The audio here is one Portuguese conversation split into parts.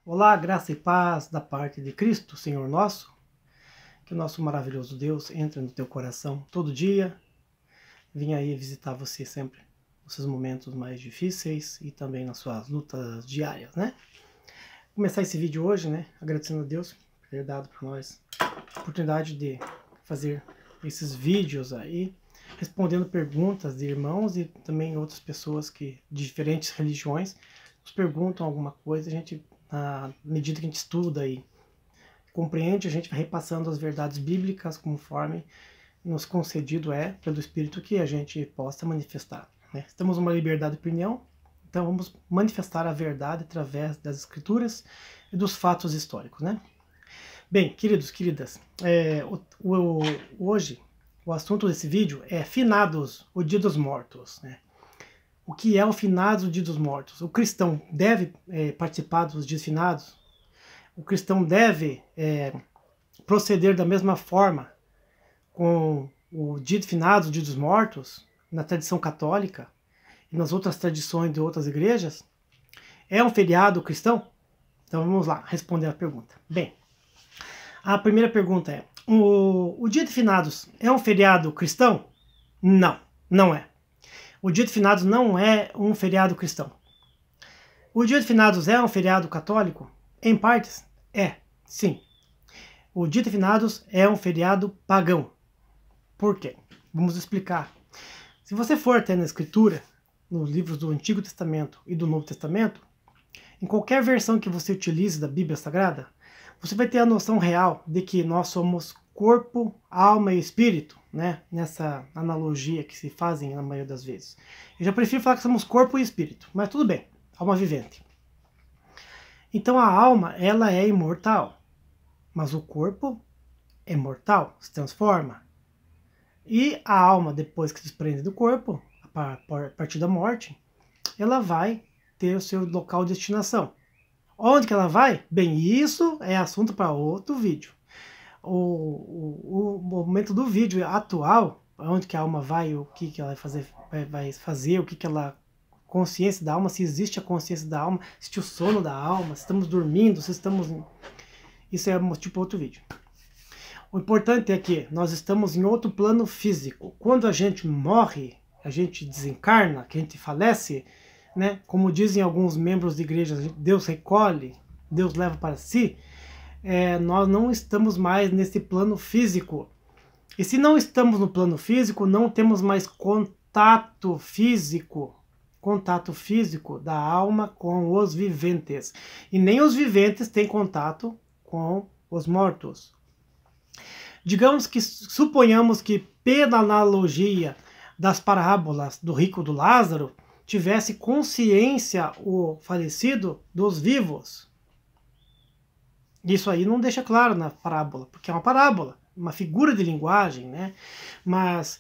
Olá, graça e paz da parte de Cristo, Senhor nosso. Que o nosso maravilhoso Deus entre no teu coração todo dia. Venha aí visitar você sempre nos seus momentos mais difíceis e também nas suas lutas diárias, né? Vou começar esse vídeo hoje, né? Agradecendo a Deus por ter dado para nós a oportunidade de fazer esses vídeos aí, respondendo perguntas de irmãos e também outras pessoas que de diferentes religiões nos perguntam alguma coisa. A gente, na medida que a gente estuda e compreende, a gente vai repassando as verdades bíblicas conforme nos concedido pelo Espírito que a gente possa manifestar, né? Estamos numa liberdade de opinião, então vamos manifestar a verdade através das Escrituras e dos fatos históricos, né? Bem, queridos, queridas, hoje o assunto desse vídeo é Finados, o Dia dos Mortos, né? O que é o Finados, o Dia dos Mortos? O cristão deve participar dos dias finados? O cristão deve proceder da mesma forma com o Dia de Finados, o Dia dos Mortos, na tradição católica e nas outras tradições de outras igrejas? É um feriado cristão? Então vamos lá responder a pergunta. Bem, a primeira pergunta é: o Dia de Finados é um feriado cristão? Não, não é. O Dia de Finados não é um feriado cristão. O Dia de Finados é um feriado católico? Em partes, sim. O Dia de Finados é um feriado pagão. Por quê? Vamos explicar. Se você for até na Escritura, nos livros do Antigo Testamento e do Novo Testamento, em qualquer versão que você utilize da Bíblia Sagrada, você vai ter a noção real de que nós somos corpo, alma e espírito, né? Nessa analogia que se fazem na maioria das vezes. Eu já prefiro falar que somos corpo e espírito, mas tudo bem, alma vivente. Então a alma, ela é imortal, mas o corpo é mortal, se transforma. E a alma, depois que se desprende do corpo, a partir da morte, ela vai ter o seu local de destinação. Onde que ela vai? Bem, isso é assunto para outro vídeo. O momento do vídeo atual, onde que a alma vai, o que ela vai fazer, o que ela... consciência da alma, se existe a consciência da alma, se existe o sono da alma, se estamos dormindo, se estamos... Isso é tipo outro vídeo. O importante é que nós estamos em outro plano físico. Quando a gente morre, a gente desencarna, que a gente falece, né? Como dizem alguns membros de igreja, Deus recolhe, Deus leva para si. Nós não estamos mais nesse plano físico. E se não estamos no plano físico, não temos mais contato físico da alma com os viventes. E nem os viventes têm contato com os mortos. Digamos que, suponhamos que pela analogia das parábolas do rico e do Lázaro, tivesse consciência o falecido dos vivos. Isso aí não deixa claro na parábola, porque é uma parábola, uma figura de linguagem, né? Mas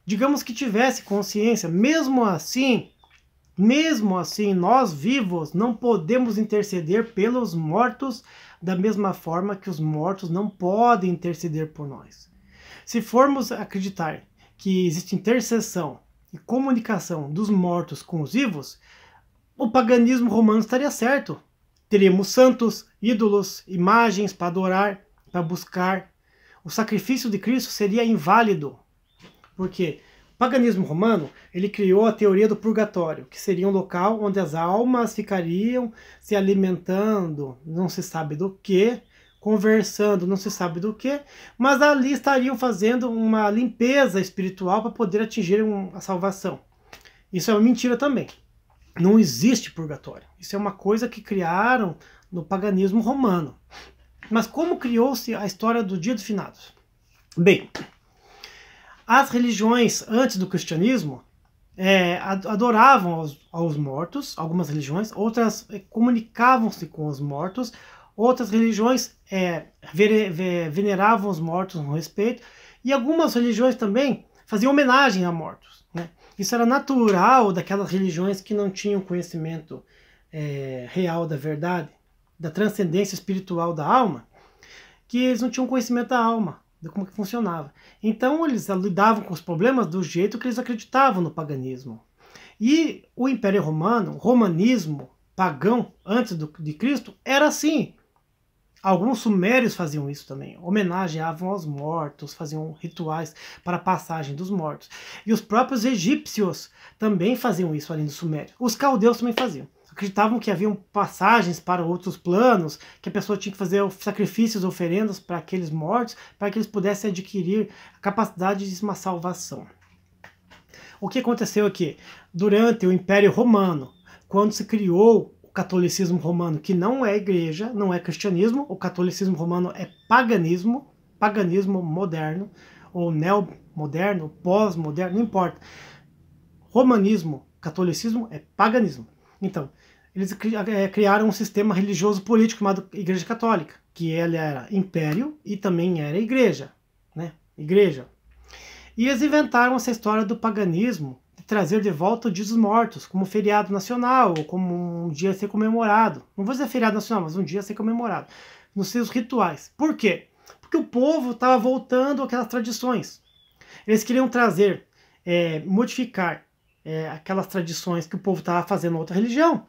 digamos que tivesse consciência, mesmo assim, nós vivos não podemos interceder pelos mortos da mesma forma que os mortos não podem interceder por nós. Se formos acreditar que existe intercessão e comunicação dos mortos com os vivos, o paganismo romano estaria certo. Teríamos santos, ídolos, imagens para adorar, para buscar. O sacrifício de Cristo seria inválido, porque o paganismo romano, ele criou a teoria do purgatório, que seria um local onde as almas ficariam se alimentando, não se sabe do que, conversando, não se sabe do que, mas ali estariam fazendo uma limpeza espiritual para poder atingir a salvação. Isso é uma mentira também. Não existe purgatório. Isso é uma coisa que criaram no paganismo romano. Mas como criou-se a história do Dia dos Finados? Bem, as religiões antes do cristianismo adoravam aos mortos, algumas religiões, outras comunicavam-se com os mortos, outras religiões veneravam os mortos com respeito, e algumas religiões também faziam homenagem a mortos, né? Isso era natural daquelas religiões que não tinham conhecimento real da verdade, da transcendência espiritual da alma, que eles não tinham conhecimento da alma, de como que funcionava. Então eles lidavam com os problemas do jeito que eles acreditavam no paganismo. E o Império Romano, o romanismo pagão antes de Cristo era assim. Alguns sumérios faziam isso também, homenageavam aos mortos, faziam rituais para a passagem dos mortos. E os próprios egípcios também faziam isso além dos sumérios. Os caldeus também faziam. Acreditavam que haviam passagens para outros planos, que a pessoa tinha que fazer sacrifícios, oferendas para aqueles mortos, para que eles pudessem adquirir a capacidade de uma salvação. O que aconteceu aqui? Durante o Império Romano, quando se criou o catolicismo romano, que não é igreja, não é cristianismo, o catolicismo romano é paganismo, paganismo moderno, ou neomoderno, pós-moderno, não importa. Romanismo, catolicismo é paganismo. Então, eles criaram um sistema religioso político chamado Igreja Católica, que ela era império e também era igreja, né? Igreja. E eles inventaram essa história do paganismo, de trazer de volta o Dia dos Mortos, como feriado nacional, ou como um dia a ser comemorado. Não vou dizer feriado nacional, mas um dia a ser comemorado, nos seus rituais. Por quê? Porque o povo estava voltando àquelas tradições. Eles queriam trazer, modificar aquelas tradições que o povo estava fazendo em outra religião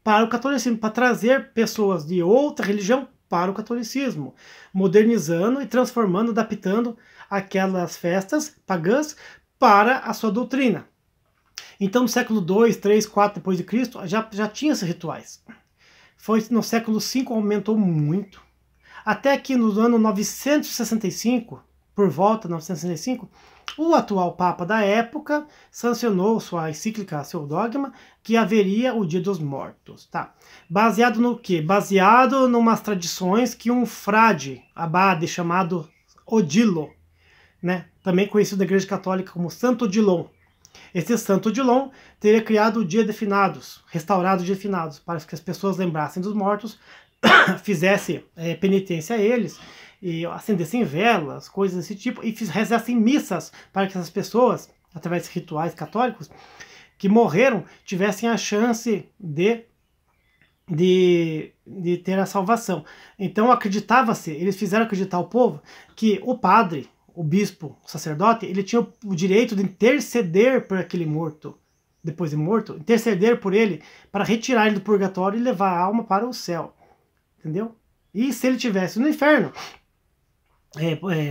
para o catolicismo, para trazer pessoas de outra religião para o catolicismo, modernizando e transformando, adaptando aquelas festas pagãs para a sua doutrina. Então, no século 2, 3, 4 depois de Cristo, já tinha esses rituais. Foi no século 5 aumentou muito, até que no ano 965, por volta de 965, o atual Papa da época sancionou sua encíclica, seu dogma, que haveria o Dia dos Mortos. Tá? Baseado no quê? Baseado em umas tradições que um frade, abade, chamado Odilo, né? Também conhecido da Igreja Católica como Santo Odilon. Esse Santo Odilon teria criado o Dia de Finados, restaurado o Dia de Finados, para que as pessoas lembrassem dos mortos, fizessem penitência a eles, e acendessem velas, coisas desse tipo, e rezassem missas para que essas pessoas, através de rituais católicos, que morreram, tivessem a chance de ter a salvação. Então acreditava-se, eles fizeram acreditar ao povo que o padre, o bispo, o sacerdote, ele tinha o direito de interceder por aquele morto, depois de morto, interceder por ele, para retirar ele do purgatório e levar a alma para o céu. Entendeu? E se ele estivesse no inferno,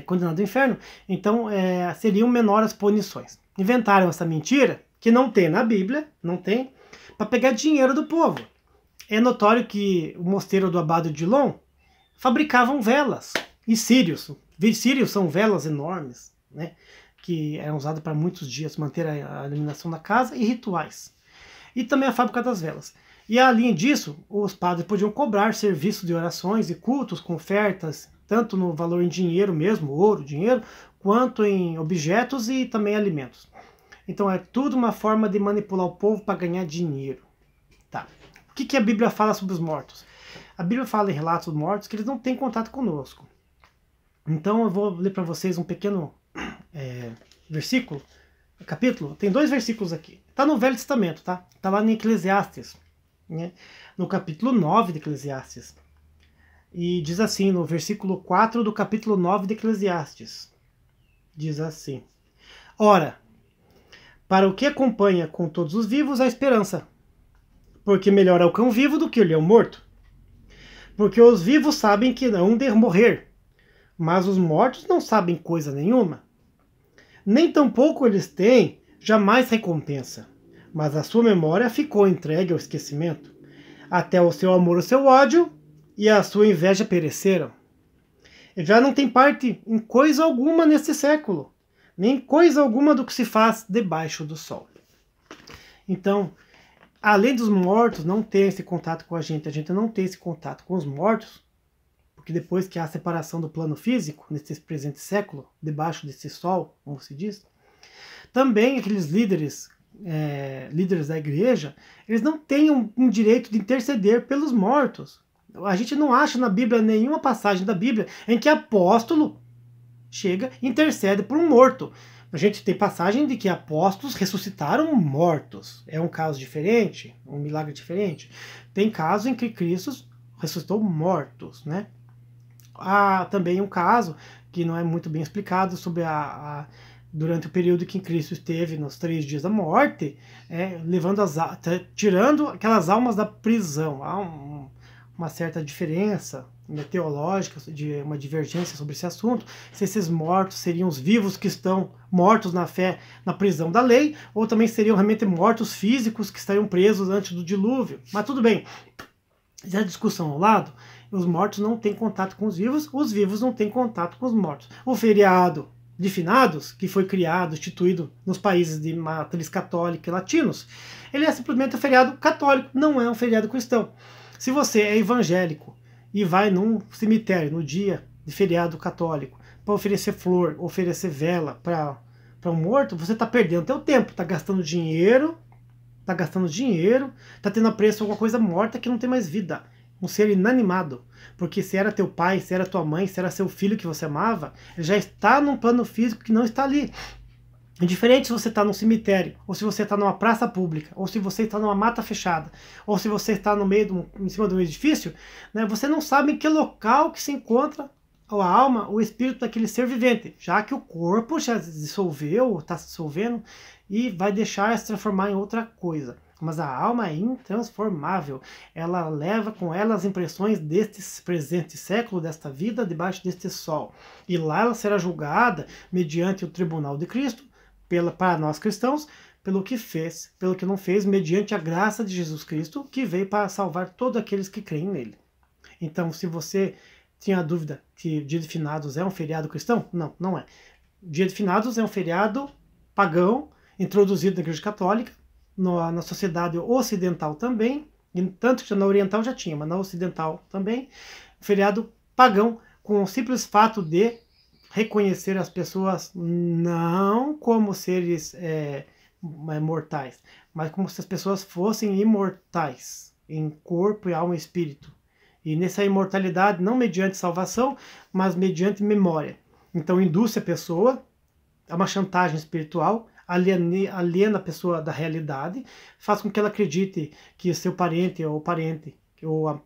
condenado ao inferno, então seriam menores punições. Inventaram essa mentira, que não tem na Bíblia, não tem, para pegar dinheiro do povo. É notório que o mosteiro do Abade Odilon fabricavam velas e círios. Círios são velas enormes, né, que eram usadas para muitos dias manter a iluminação da casa, e rituais. E também a fábrica das velas. E além disso, os padres podiam cobrar serviços de orações e cultos com ofertas, tanto no valor em dinheiro mesmo, ouro, dinheiro, quanto em objetos e também alimentos. Então é tudo uma forma de manipular o povo para ganhar dinheiro. Tá. O que a Bíblia fala sobre os mortos? A Bíblia fala em relatos dos mortos que eles não têm contato conosco. Então eu vou ler para vocês um pequeno versículo, capítulo. Tem 2 versículos aqui. Está no Velho Testamento, tá? Está lá em Eclesiastes, né? No capítulo 9 de Eclesiastes. E diz assim, no versículo 4 do capítulo 9 de Eclesiastes. Diz assim: Ora, para o que acompanha com todos os vivos a esperança, porque melhor é o cão vivo do que o leão morto. Porque os vivos sabem que não de morrer, mas os mortos não sabem coisa nenhuma. Nem tampouco eles têm jamais recompensa, mas a sua memória ficou entregue ao esquecimento. Até o seu amor, o seu ódio e a sua inveja pereceram. E já não tem parte em coisa alguma neste século, nem coisa alguma do que se faz debaixo do sol. Então, além dos mortos não ter esse contato com a gente não tem esse contato com os mortos, porque depois que há a separação do plano físico, nesse presente século, debaixo desse sol, como se diz, também aqueles líderes da igreja, eles não têm um direito de interceder pelos mortos. A gente não acha na Bíblia nenhuma passagem da Bíblia em que apóstolo chega e intercede por um morto. A gente tem passagem de que apóstolos ressuscitaram mortos. É um caso diferente, um milagre diferente. Tem caso em que Cristo ressuscitou mortos, né? Há também um caso que não é muito bem explicado sobre durante o período que Cristo esteve nos 3 dias da morte, tirando aquelas almas da prisão. Há uma certa diferença teológica, de uma divergência sobre esse assunto, se esses mortos seriam os vivos que estão mortos na fé na prisão da lei, ou também seriam realmente mortos físicos que estariam presos antes do dilúvio. Mas tudo bem, essa discussão ao lado, os mortos não têm contato com os vivos não têm contato com os mortos. O feriado de finados, que foi criado, instituído nos países de matriz católica e latinos, ele é simplesmente um feriado católico, não é um feriado cristão. Se você é evangélico e vai num cemitério no dia de feriado católico para oferecer flor, oferecer vela para um morto, você está perdendo seu tempo, está gastando dinheiro, está tendo apreço a alguma coisa morta que não tem mais vida, um ser inanimado. Porque se era teu pai, se era tua mãe, se era seu filho que você amava, ele já está num plano físico que não está ali. É diferente se você está num cemitério, ou se você está numa praça pública, ou se você está numa mata fechada, ou se você está no meio em cima de um edifício, né, você não sabe em que local que se encontra a alma, o espírito daquele ser vivente, já que o corpo já dissolveu, está se dissolvendo, e vai deixar se transformar em outra coisa. Mas a alma é intransformável, ela leva com ela as impressões deste presente século, desta vida, debaixo deste sol. E lá ela será julgada mediante o tribunal de Cristo, para nós cristãos, pelo que fez, pelo que não fez, mediante a graça de Jesus Cristo, que veio para salvar todos aqueles que creem nele. Então, se você tinha dúvida que Dia de Finados é um feriado cristão, não, não é. Dia de Finados é um feriado pagão, introduzido na Igreja Católica, na sociedade ocidental também, tanto que na oriental já tinha, mas na ocidental também, feriado pagão, com o simples fato de reconhecer as pessoas não como seres mortais, mas como se as pessoas fossem imortais, em corpo, alma e espírito. E nessa imortalidade, não mediante salvação, mas mediante memória. Então induz a pessoa a uma chantagem espiritual, aliena a pessoa da realidade, faz com que ela acredite que seu parente, ou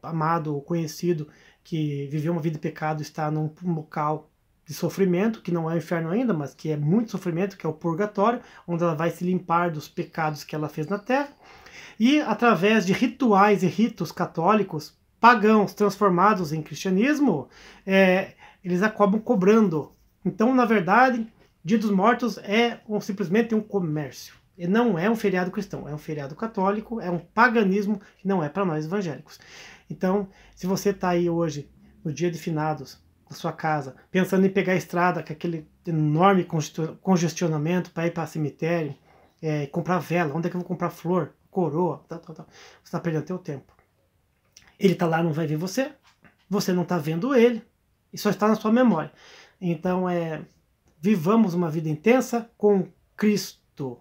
amado, ou conhecido, que viveu uma vida de pecado, está num local de sofrimento, que não é o inferno ainda, mas que é muito sofrimento, que é o purgatório, onde ela vai se limpar dos pecados que ela fez na terra, e através de rituais e ritos católicos, pagãos, transformados em cristianismo, eles acabam cobrando. Então, na verdade, Dia dos Mortos é simplesmente um comércio. E não é um feriado cristão, é um feriado católico, é um paganismo que não é para nós evangélicos. Então, se você está aí hoje, no Dia de Finados, na sua casa, pensando em pegar a estrada com aquele enorme congestionamento para ir para cemitério, comprar vela, onde é que eu vou comprar flor, coroa, tal. Você está perdendo seu tempo. Ele está lá, não vai ver você não está vendo ele, e só está na sua memória. Então, vivamos uma vida intensa com Cristo.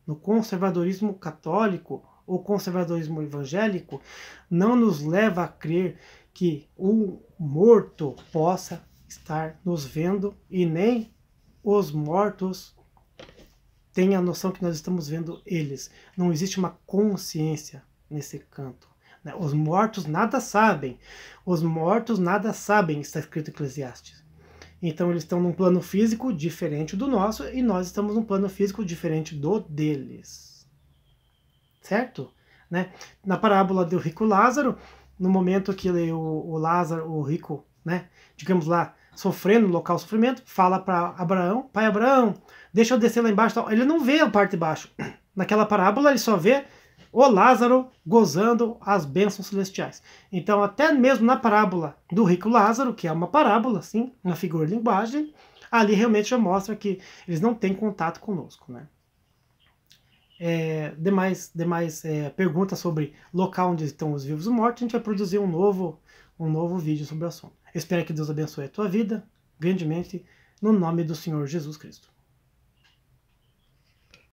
No conservadorismo católico ou conservadorismo evangélico, não nos leva a crer que o morto possa estar nos vendo, e nem os mortos têm a noção que nós estamos vendo eles. Não existe uma consciência nesse canto. Os mortos nada sabem. Os mortos nada sabem, está escrito em Eclesiastes. Então eles estão num plano físico diferente do nosso, e nós estamos num plano físico diferente do deles. Certo? Né? Na parábola do rico Lázaro, no momento que o Lázaro, o rico, né, digamos lá, sofrendo no local de sofrimento, fala para Abraão: pai Abraão, deixa eu descer lá embaixo. Ele não vê a parte de baixo. Naquela parábola ele só vê o Lázaro gozando as bênçãos celestiais. Então, até mesmo na parábola do rico Lázaro, que é uma parábola, assim, uma figura de linguagem, ali realmente já mostra que eles não têm contato conosco, né? Demais perguntas sobre local onde estão os vivos e mortos, a gente vai produzir um novo vídeo sobre o assunto. Eu espero que Deus abençoe a tua vida grandemente, no nome do Senhor Jesus Cristo.